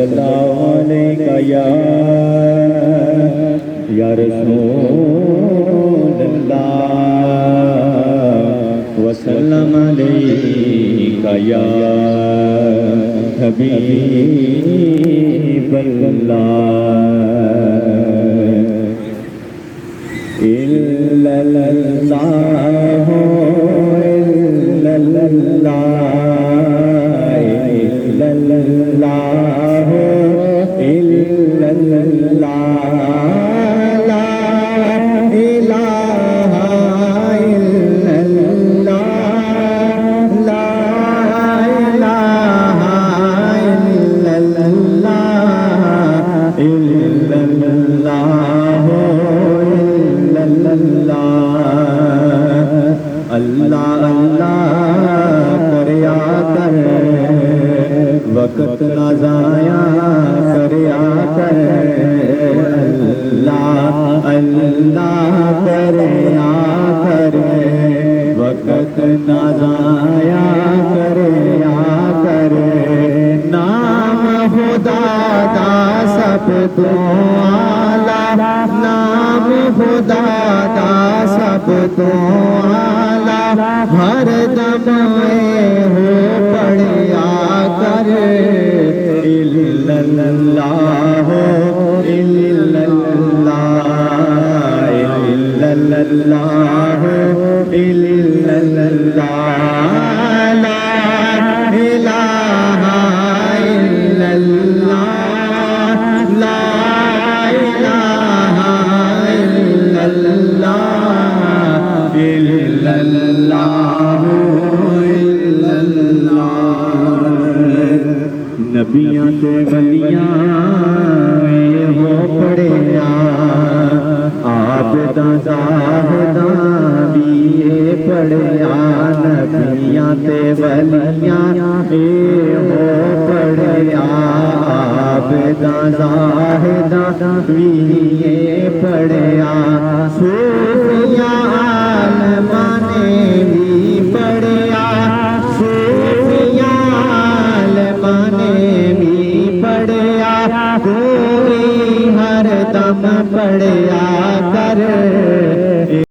صلی اللہ علیہ یا رسول اللہ وسلم علیہ یا حبیب اللہ الا اللہ الا اللہ الا اللہ الا اللہ لا الہ الا اللہ لا الہ الا اللہ الا اللہ اللہ اللہ کریا کر وقت نہ ضائع کریا کر اللہ اللہ کریا کر وقت نہ ضائع کریا کر نام خدا دا سب تو اعلیٰ نام خدا دا سب تو اعلیٰ ہر دم ہو پڑھیا کر الا اللہ الا اللہ الا اللہ الا اللہ لا الہ الا اللہ لا الہ الا اللہ الا اللہ الا اللہ نبیاں تے ولیاں ہو پڑھیا عابداں زاہداں بھی پڑھیا نبیاں تے ولیاں ہو پڑھیا عابداں زاہداں بھی پڑھیا